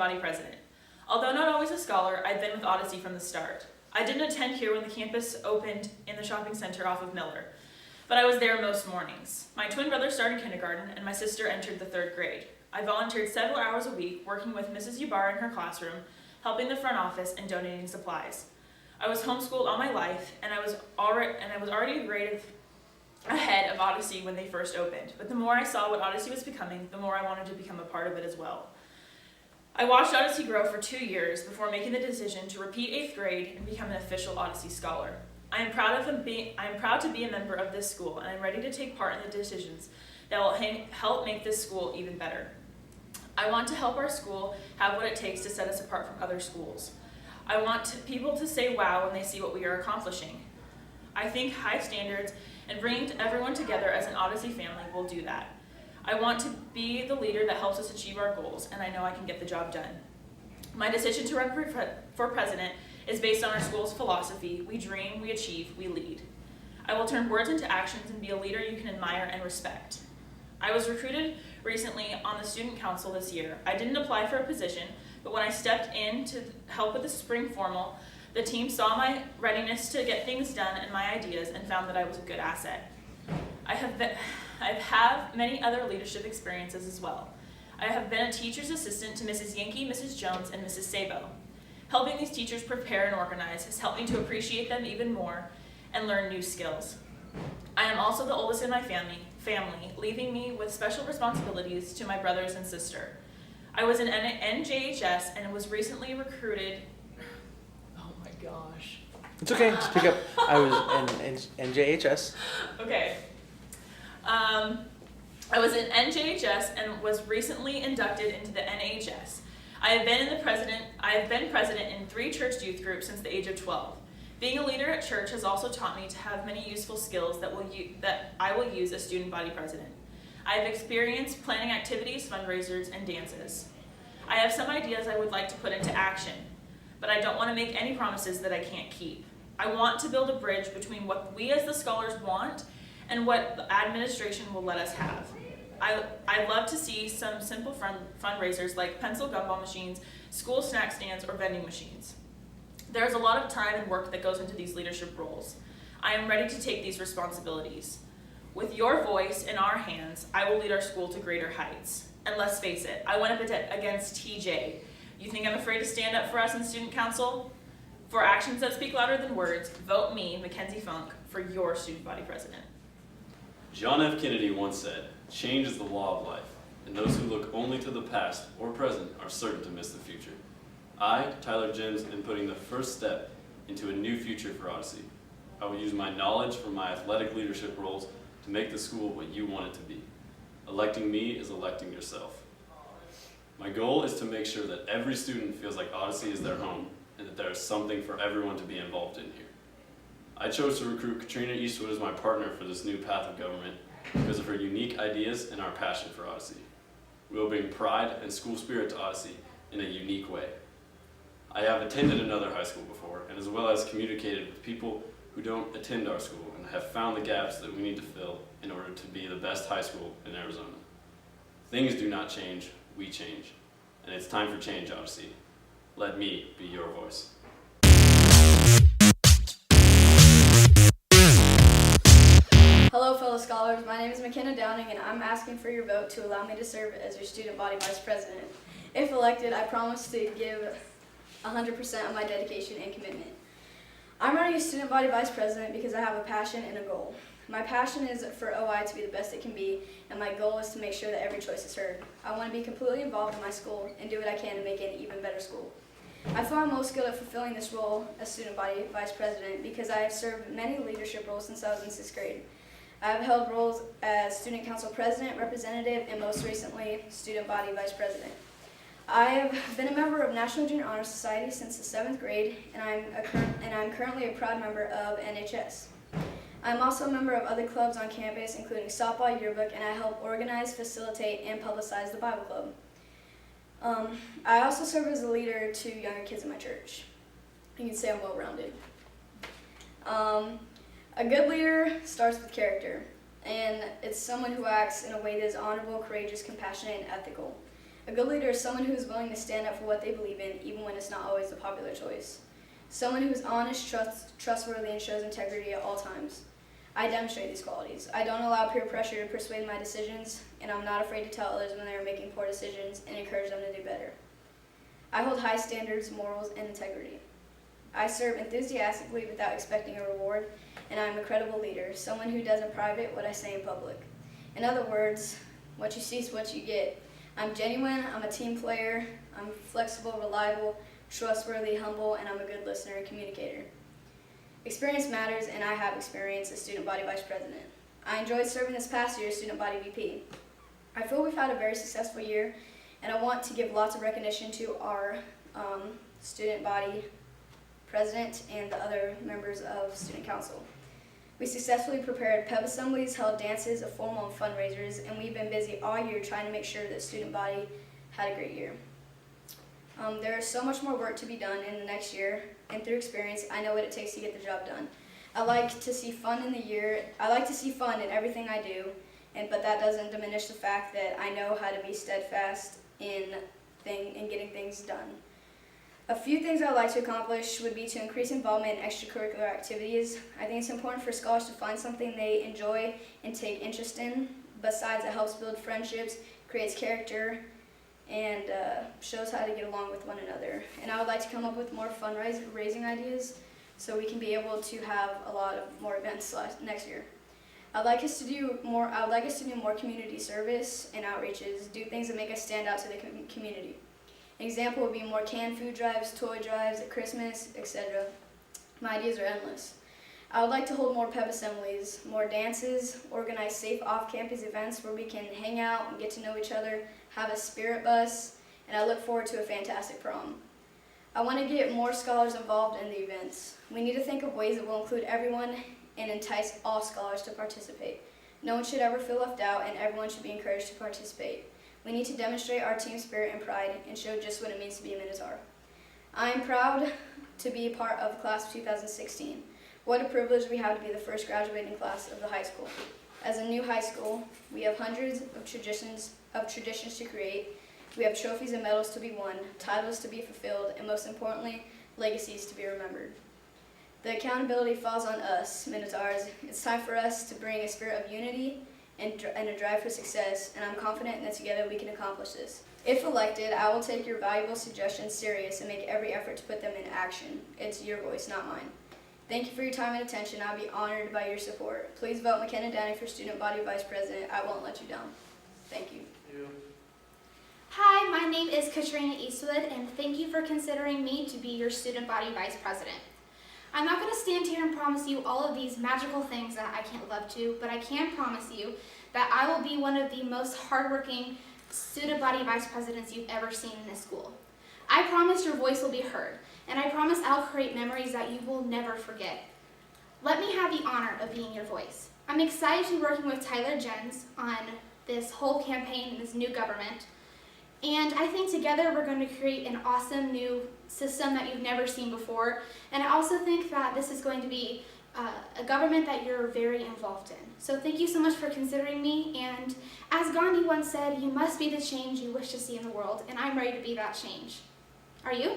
body president. Although not always a scholar, I've been with Odyssey from the start. I didn't attend here when the campus opened in the shopping center off of Miller, but I was there most mornings. My twin brother started kindergarten, and my sister entered the 3rd grade. I volunteered several hours a week working with Mrs. Ubar in her classroom, helping the front office, and donating supplies. I was homeschooled all my life, and I was already a grade ahead of Odyssey when they first opened. But the more I saw what Odyssey was becoming, the more I wanted to become a part of it as well. I watched Odyssey grow for 2 years before making the decision to repeat 8th grade and become an official Odyssey scholar. I am proud to be a member of this school, and I'm ready to take part in the decisions that will help make this school even better. I want to help our school have what it takes to set us apart from other schools. I want people to say wow when they see what we are accomplishing. I think high standards and bringing everyone together as an Odyssey family will do that. I want to be the leader that helps us achieve our goals, and I know I can get the job done. My decision to run for president is based on our school's philosophy: we dream, we achieve, we lead. I will turn words into actions and be a leader you can admire and respect. I was recruited recently on the student council this year. I didn't apply for a position, but when I stepped in to help with the spring formal, the team saw my readiness to get things done and my ideas and found that I was a good asset. I have many other leadership experiences as well. I have been a teacher's assistant to Mrs. Yankee, Mrs. Jones, and Mrs. Sabo. Helping these teachers prepare and organize has helped me to appreciate them even more and learn new skills. I am also the oldest in my family, leaving me with special responsibilities to my brothers and sister. I was in NJHS and was recently recruited. Oh my gosh. It's okay, just pick up. I was in NJHS. Okay. I was in NJHS and was recently inducted into the NHS. I have been president in 3 church youth groups since the age of 12. Being a leader at church has also taught me to have many useful skills that I will use as student body president. I have experience planning activities, fundraisers, and dances. I have some ideas I would like to put into action, but I don't want to make any promises that I can't keep. I want to build a bridge between what we as the scholars want and what the administration will let us have. I love to see some simple fundraisers like pencil gumball machines, school snack stands, or vending machines. There's a lot of time and work that goes into these leadership roles. I am ready to take these responsibilities. With your voice in our hands, I will lead our school to greater heights. And let's face it, I went up against TJ. You think I'm afraid to stand up for us in student council? For actions that speak louder than words, vote me, Mikensee Funk, for your student body president. John F. Kennedy once said, "Change is the law of life, and those who look only to the past or present are certain to miss the future." I, Tyler Joens, am putting the first step into a new future for Odyssey. I will use my knowledge from my athletic leadership roles to make the school what you want it to be. Electing me is electing yourself. My goal is to make sure that every student feels like Odyssey is their home and that there is something for everyone to be involved in here. I chose to recruit Katryna Eastwood as my partner for this new path of government because of her unique ideas and our passion for Odyssey. We will bring pride and school spirit to Odyssey in a unique way. I have attended another high school before, and as well as communicated with people who don't attend our school and have found the gaps that we need to fill in order to be the best high school in Arizona. Things do not change, we change. And it's time for change, Odyssey. Let me be your voice. Hello fellow scholars, my name is Makena and I'm asking for your vote to allow me to serve as your student body vice president. If elected, I promise to give 100% of my dedication and commitment. I'm running as student body vice president because I have a passion and a goal. My passion is for OI to be the best it can be, and my goal is to make sure that every choice is heard. I want to be completely involved in my school and do what I can to make it an even better school. I feel I'm most skilled at fulfilling this role as student body vice president because I have served many leadership roles since I was in 6th grade. I have held roles as student council president, representative, and most recently, student body vice president. I have been a member of National Junior Honor Society since the 7th grade, and I'm currently a proud member of NHS. I'm also a member of other clubs on campus, including Softball Yearbook, and I help organize, facilitate, and publicize the Bible Club. I also serve as a leader to younger kids in my church. You can say I'm well-rounded. A good leader starts with character, and it's someone who acts in a way that is honorable, courageous, compassionate, and ethical. A good leader is someone who is willing to stand up for what they believe in, even when it's not always the popular choice. Someone who is honest, trustworthy, and shows integrity at all times. I demonstrate these qualities. I don't allow peer pressure to persuade my decisions, and I'm not afraid to tell others when they are making poor decisions and encourage them to do better. I hold high standards, morals, and integrity. I serve enthusiastically without expecting a reward, and I'm a credible leader, someone who does in private what I say in public. In other words, what you see is what you get. I'm genuine, I'm a team player, I'm flexible, reliable, trustworthy, humble, and I'm a good listener and communicator. Experience matters, and I have experience as student body vice president. I enjoyed serving this past year as student body VP. I feel we've had a very successful year, and I want to give lots of recognition to our student body president and the other members of student council. We successfully prepared pep assemblies, held dances, a formal and fundraisers, and we've been busy all year trying to make sure that student body had a great year. There is so much more work to be done in the next year, and through experience, I know what it takes to get the job done. I like to see fun in in everything I do, but that doesn't diminish the fact that I know how to be steadfast in getting things done. A few things I would like to accomplish would be to increase involvement in extracurricular activities. I think it's important for scholars to find something they enjoy and take interest in. Besides, it helps build friendships, creates character, and shows how to get along with one another. And I would like to come up with more fundraising ideas so we can be able to have a lot of more events next year. I'd like us to do more community service and outreaches, do things that make us stand out to the community. An example would be more canned food drives, toy drives at Christmas, etc. My ideas are endless. I would like to hold more pep assemblies, more dances, organize safe off-campus events where we can hang out and get to know each other, have a spirit bus, and I look forward to a fantastic prom. I want to get more scholars involved in the events. We need to think of ways that will include everyone and entice all scholars to participate. No one should ever feel left out, and everyone should be encouraged to participate. We need to demonstrate our team spirit and pride and show just what it means to be a Minotaur. I am proud to be a part of the class of 2016. What a privilege we have to be the first graduating class of the high school. As a new high school, we have hundreds of traditions to create. We have trophies and medals to be won, titles to be fulfilled, and most importantly, legacies to be remembered. The accountability falls on us, Minotaurs. It's time for us to bring a spirit of unity and a drive for success, and I'm confident that together we can accomplish this. If elected, I will take your valuable suggestions serious and make every effort to put them into action. It's your voice, not mine. Thank you for your time and attention. I'll be honored by your support. Please vote Makena Downing for Student Body Vice President. I won't let you down. Thank you. Hi, my name is Katryna Eastwood, and thank you for considering me to be your Student Body Vice President. I'm not going to stand here and promise you all of these magical things that I can't live up to, but I can promise you that I will be one of the most hardworking Student Body Vice Presidents you've ever seen in this school. I promise your voice will be heard, and I promise I'll create memories that you will never forget. Let me have the honor of being your voice. I'm excited to be working with Tyler Joens on this whole campaign, this new government, and I think together we're going to create an awesome new system that you've never seen before, and I also think that this is going to be a government that you're very involved in. So thank you so much for considering me, and as Gandhi once said, you must be the change you wish to see in the world, and I'm ready to be that change. Are you?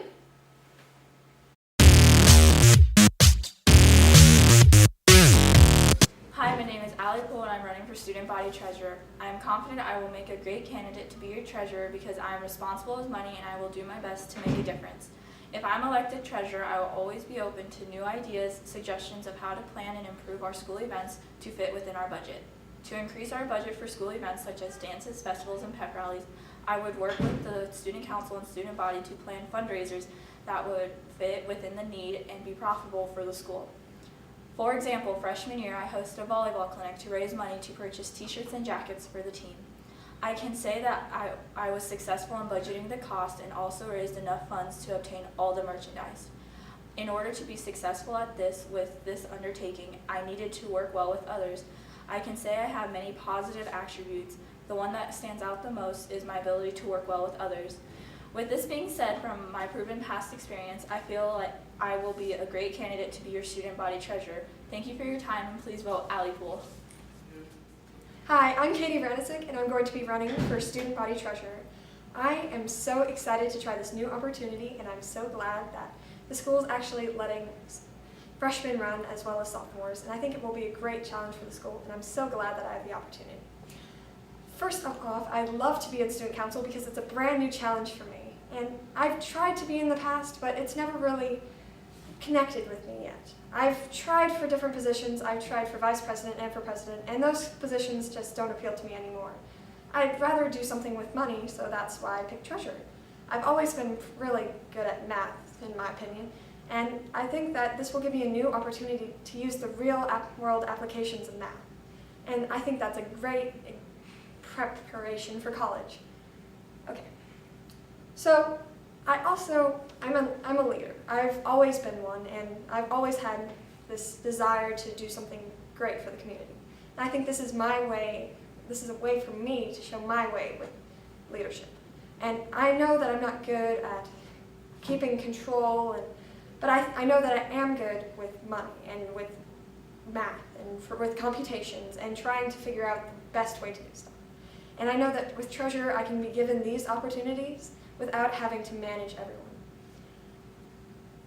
Hi, my name is Poole, and I'm running for Student Body Treasurer. I am confident I will make a great candidate to be your treasurer because I am responsible with money and I will do my best to make a difference. If I'm elected treasurer, I will always be open to new ideas, suggestions of how to plan and improve our school events to fit within our budget. To increase our budget for school events such as dances, festivals, and pep rallies, I would work with the student council and student body to plan fundraisers that would fit within the need and be profitable for the school. For example, freshman year, I hosted a volleyball clinic to raise money to purchase t-shirts and jackets for the team. I can say that I was successful in budgeting the cost and also raised enough funds to obtain all the merchandise. In order to be successful at with this undertaking, I needed to work well with others. I can say I have many positive attributes. The one that stands out the most is my ability to work well with others. With this being said, from my proven past experience, I feel like I will be a great candidate to be your student body treasurer. Thank you for your time, and please vote Poole. Hi, I'm Vranesic, and I'm going to be running for Student Body Treasurer. I am so excited to try this new opportunity, and I'm so glad that the school is actually letting freshmen run as well as sophomores, and I think it will be a great challenge for the school, and I'm so glad that I have the opportunity. First off, I'd love to be in student council because it's a brand new challenge for me, and I've tried to be in the past, but it's never really connected with me yet. I've tried for different positions. I've tried for vice president and for president, and those positions just don't appeal to me anymore. I'd rather do something with money, so that's why I picked treasurer. I've always been really good at math, in my opinion, and I think that this will give me a new opportunity to use the real world applications of math. And I think that's a great preparation for college. Okay, so I'm a leader. I've always been one, and I've always had this desire to do something great for the community. And I think this is my way. This is a way for me to show my way with leadership. And I know that I'm not good at keeping control, but I know that I am good with money and with math and with computations and trying to figure out the best way to do stuff. And I know that with treasurer, I can be given these opportunities without having to manage everyone.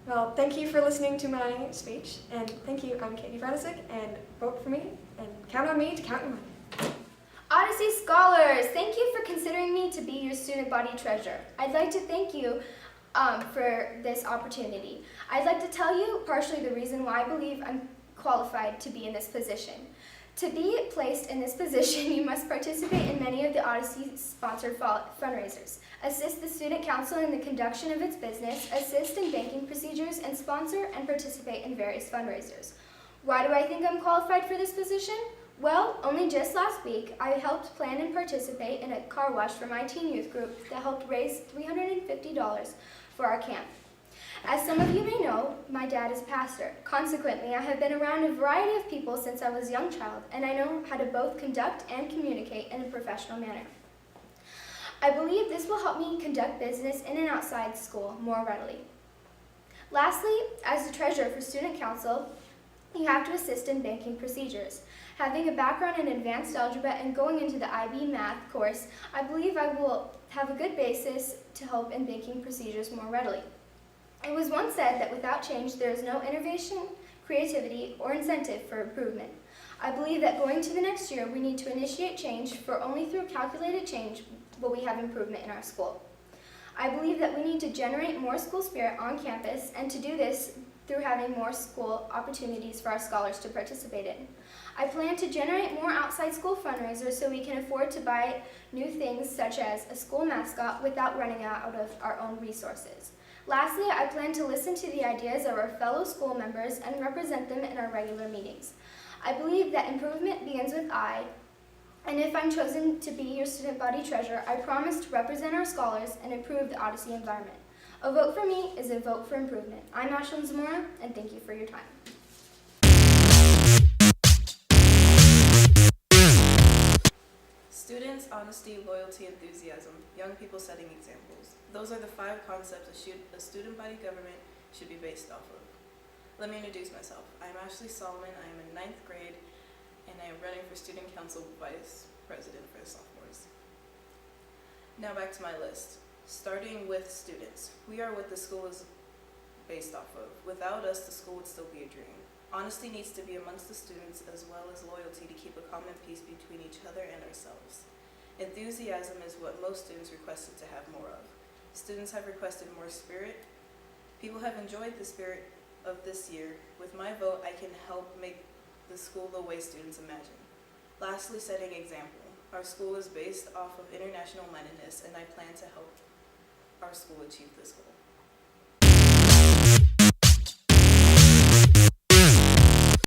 Well, thank you for listening to my speech, and thank you. I'm Vranesic, and vote for me, and count on me to count your money. Odyssey Scholars, thank you for considering me to be your student body treasurer. I'd like to thank you for this opportunity. I'd like to tell you partially the reason why I believe I'm qualified to be in this position. To be placed in this position, you must participate in many of the Odyssey-sponsored fundraisers, assist the student council in the conduction of its business, assist in banking procedures, and sponsor and participate in various fundraisers. Why do I think I'm qualified for this position? Well, only just last week, I helped plan and participate in a car wash for my teen youth group that helped raise $350 for our camp. As some of you may know, my dad is a pastor. Consequently, I have been around a variety of people since I was a young child, and I know how to both conduct and communicate in a professional manner. I believe this will help me conduct business in and outside school more readily. Lastly, as the treasurer for student council, you have to assist in banking procedures. Having a background in advanced algebra and going into the IB math course, I believe I will have a good basis to help in banking procedures more readily. It was once said that without change, there is no innovation, creativity, or incentive for improvement. I believe that going to the next year, we need to initiate change, for only through calculated change will we have improvement in our school. I believe that we need to generate more school spirit on campus, and to do this through having more school opportunities for our scholars to participate in. I plan to generate more outside school fundraisers so we can afford to buy new things such as a school mascot without running out of our own resources. Lastly, I plan to listen to the ideas of our fellow school members and represent them in our regular meetings. I believe that improvement begins with I, and if I'm chosen to be your student body treasurer, I promise to represent our scholars and improve the Odyssey environment. A vote for me is a vote for improvement. I'm Ashlynd Zamora, and thank you for your time. Students, honesty, loyalty, enthusiasm, young people setting examples. Those are the 5 concepts a student body government should be based off of. Let me introduce myself. I'm Ashlynd Solomon. I am in 9th grade, and I am running for student council vice president for the sophomores. Now back to my list. Starting with students. We are what the school is based off of. Without us, the school would still be a dream. Honesty needs to be amongst the students, as well as loyalty to keep a common peace between each other and ourselves. Enthusiasm is what most students requested to have more of. Students have requested more spirit. People have enjoyed the spirit of this year. With my vote, I can help make the school the way students imagine. Lastly, setting example. Our school is based off of international mindedness, and I plan to help our school achieve this goal.